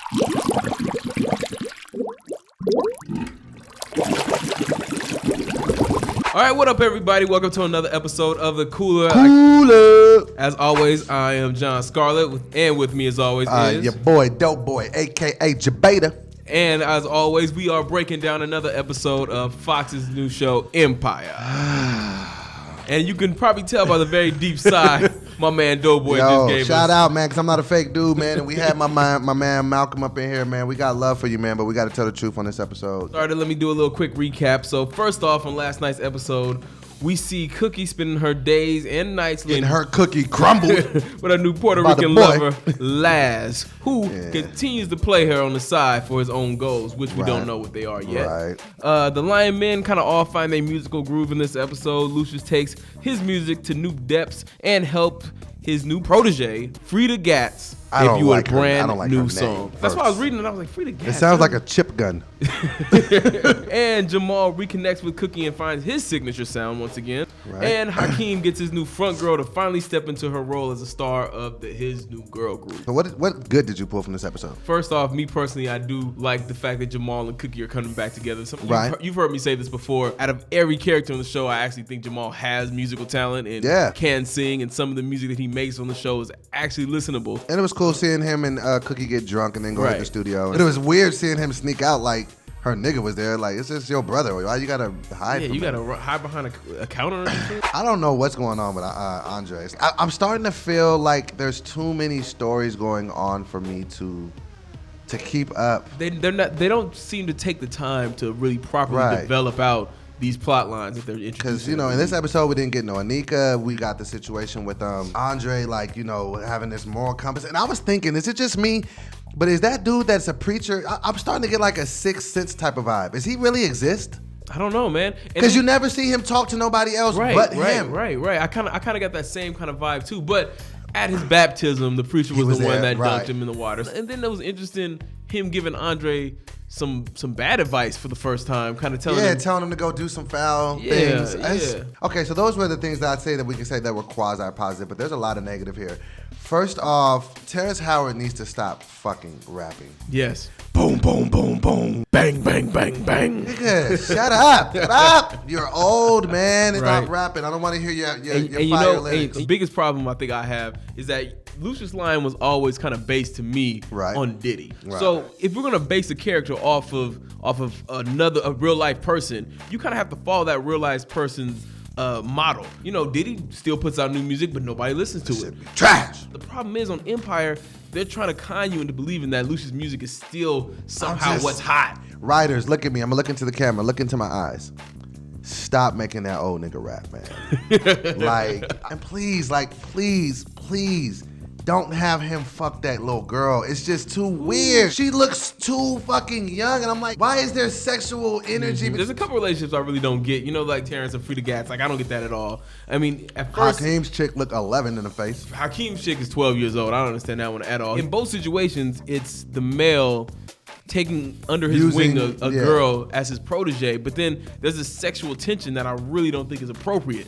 All right, what up, everybody? Welcome to another episode of The Cooler. As always, I am Jon Scarlett, and with me, as always, is... your boy, Dope Boy, a.k.a. Jabata. And as always, we are breaking down another episode of Fox's new show, Empire. And you can probably tell by the very deep sigh my man Doughboy just gave us. Shout out, man, because I'm not a fake dude, man. And we had my man Malcolm up in here, man. We got love for you, man, but we got to tell the truth on this episode. All right, let me do a little quick recap. So first off, on last night's episode, we see Cookie spending her days and nights getting her cookie crumbled with her new Puerto Rican lover, Laz, who continues to play her on the side for his own goals, which we don't know what they are yet. Right. The Lion Men kind of all find their musical groove in this episode. Lucius takes his music to new depths and helped his new protege, Frida Gatz, if you a brand new song. That's why I was reading it. I was like, Frida Gatz. It sounds like a chip gun. And Jamal reconnects with Cookie and finds his signature sound once again. Right. And Hakeem gets his new front girl to finally step into her role as a star of his new girl group. So what good did you pull from this episode? First off, me personally, I do like the fact that Jamal and Cookie are coming back together. You've heard me say this before. Out of every character on the show, I actually think Jamal has musical talent and can sing, and some of the music that he makes on the show is actually listenable. And it was cool seeing him and Cookie get drunk and then go to the studio. And it was weird seeing him sneak out like her nigga was there. Like, it's just your brother. Why you gotta hide from him? Gotta hide behind a counter or something? I don't know what's going on with Andre. I'm starting to feel like there's too many stories going on for me to keep up. They don't seem to take the time to really properly develop out these plot lines that they're interested in. Because, in this episode, we didn't get no Anika. We got the situation with Andre, having this moral compass. And I was thinking, is it just me? But is that dude that's a preacher? I'm starting to get like a Sixth Sense type of vibe. Does he really exist? I don't know, man. Because you never see him talk to nobody else but him. Right. I kind of got that same kind of vibe too. But at his baptism, the preacher was the one that dunked him in the water. And then it was interesting him giving Andre some bad advice for the first time, kind of telling him to go do some foul things. Okay, so those were the things that I'd say that we can say that were quasi-positive, but there's a lot of negative here. First off, Terrence Howard needs to stop fucking rapping. Yes. Boom, boom, boom, boom. Bang, bang, bang, bang. Nigga, shut up. Shut up. You're old, man. Stop rapping. I don't want to hear your fire lyrics. The biggest problem I think I have is that Lucius Lyon was always kind of based to me on Diddy. Right. So if we're gonna base a character off of a real life person, you kind of have to follow that real life person's model. Diddy still puts out new music, but nobody listens to it. Trash. The problem is on Empire, they're trying to con you into believing that Lucius' music is still somehow what's hot. Writers, look at me. I'm gonna look into the camera. Look into my eyes. Stop making that old nigga rap, man. And please. Don't have him fuck that little girl. It's just too weird. She looks too fucking young, and I'm like, why is there sexual energy? There's a couple relationships I really don't get. Like Terrence and Frida Gatz. I don't get that at all. I mean, at first, Hakeem's chick look 11 in the face. Hakeem's chick is 12 years old. I don't understand that one at all. In both situations, it's the male taking under his wing a girl as his protege, but then there's a sexual tension that I really don't think is appropriate.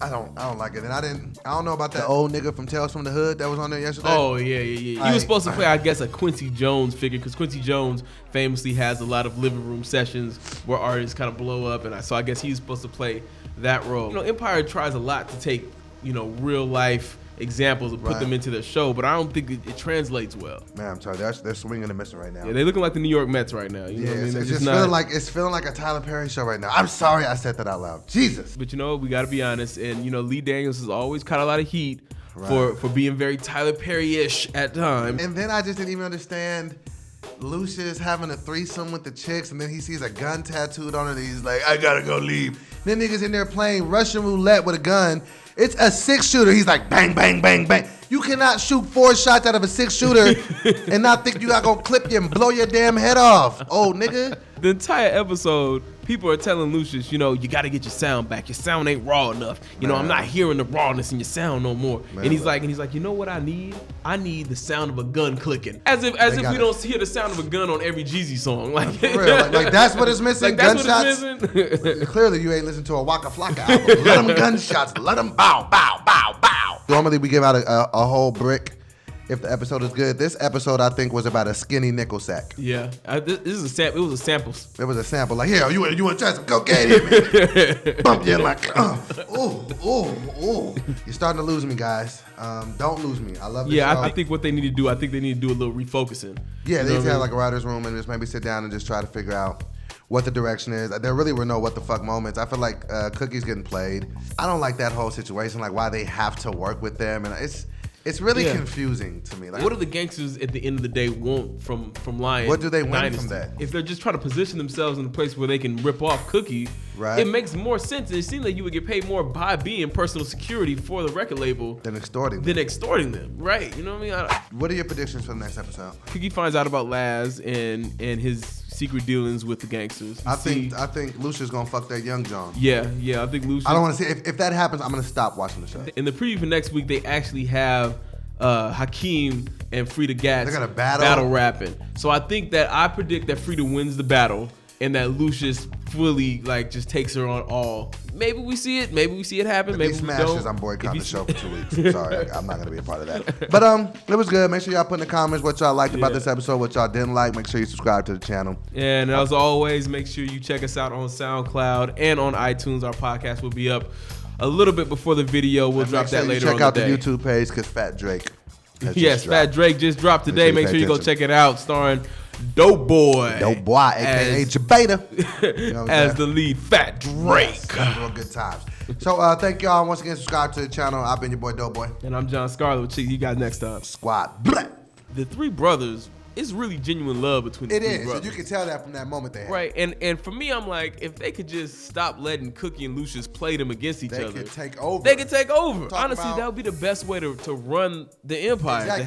I don't like it, and I don't know about that old nigga from Tales from the Hood that was on there yesterday. Oh yeah. He was supposed to play, I guess, a Quincy Jones figure, because Quincy Jones famously has a lot of living room sessions where artists kind of blow up, and so I guess he's supposed to play that role. Empire tries a lot to take real life examples and put them into their show, but I don't think it translates well. Man, I'm sorry, they're swinging and missing right now. Yeah, they're looking like the New York Mets right now. You know what I mean? It's feeling like a Tyler Perry show right now. I'm sorry I said that out loud. Jesus. But we got to be honest, and Lee Daniels has always caught a lot of heat for being very Tyler Perry-ish at times. And then I just didn't even understand Lucius having a threesome with the chicks, and then he sees a gun tattooed on it, and he's like, I gotta go leave. Then niggas in there playing Russian roulette with a gun. It's a 6-shooter. He's like, bang, bang, bang, bang. You cannot shoot 4 shots out of a 6-shooter and not think you got gonna clip you and blow your damn head off. Oh, nigga. The entire episode, people are telling Lucius, you got to get your sound back. Your sound ain't raw enough. I'm not hearing the rawness in your sound no more. Man, and he's like, you know what I need? I need the sound of a gun clicking. As if we don't hear the sound of a gun on every Jeezy song. For real. Like that's what it's missing. Gunshots. Clearly, you ain't listened to a Waka Flocka album. Let them gunshots. Let them bow, bow, bow, bow. Normally, we give out a whole brick if the episode is good. This episode, I think, was about a skinny nickel sack. Yeah, this is a sample. It was a sample. It was a sample. Like, here, you want to try some cocaine in me? Bump you like, ooh. You're starting to lose me, guys. Don't lose me. I love this show. I think what they need to do, I think they need to do a little refocusing. Yeah, they need to have like a writer's room and just maybe sit down and just try to figure out what the direction is. There really were no what the fuck moments. I feel like Cookie's getting played. I don't like that whole situation, like why they have to work with them, and it's really confusing to me. Like, what do the gangsters at the end of the day want from Lion? What do they win Dynasty? from that? If they're just trying to position themselves in a place where they can rip off Cookie, right, it makes more sense. It seems like you would get paid more by being personal security for the record label than extorting them. Right? You know what I mean? What are your predictions for the next episode? Cookie finds out about Laz and his secret dealings with the gangsters. I think Lucia's gonna fuck that young John. Yeah. I think Lucia. I don't want to see if that happens. I'm gonna stop watching the show. In the preview for next week, they actually have Hakeem and Frida Gatz. They're gonna battle rapping. So I predict that Frida wins the battle and that Lucius fully like just takes her on all. Maybe we see it. Maybe we see it happen. Maybe he we smashes, don't. I'm boycotting the show for 2 weeks. I'm sorry, I'm not gonna be a part of that. But it was good. Make sure y'all put in the comments what y'all liked about this episode, what y'all didn't like. Make sure you subscribe to the channel. And as always, make sure you check us out on SoundCloud and on iTunes. Our podcast will be up a little bit before the video. We'll drop that later on. Check out the YouTube page because Fat Drake. Yes, Fat Drake just dropped today. Make sure you go check it out. Starring Doboy, aka Jabeta, you know as the lead, Fat Drake. Yes, real good times. So thank y'all once again. Subscribe to the channel. I've been your boy Doughboy, and I'm Jon Scarlett. We'll see you guys next time. Squad. Blah. The three brothers. It's really genuine love between the three brothers. You can tell that from that moment they had. Right, and for me, I'm like, if they could just stop letting Cookie and Lucius play them against each other, they could take over. Honestly, that would be the best way to run the empire. Exactly.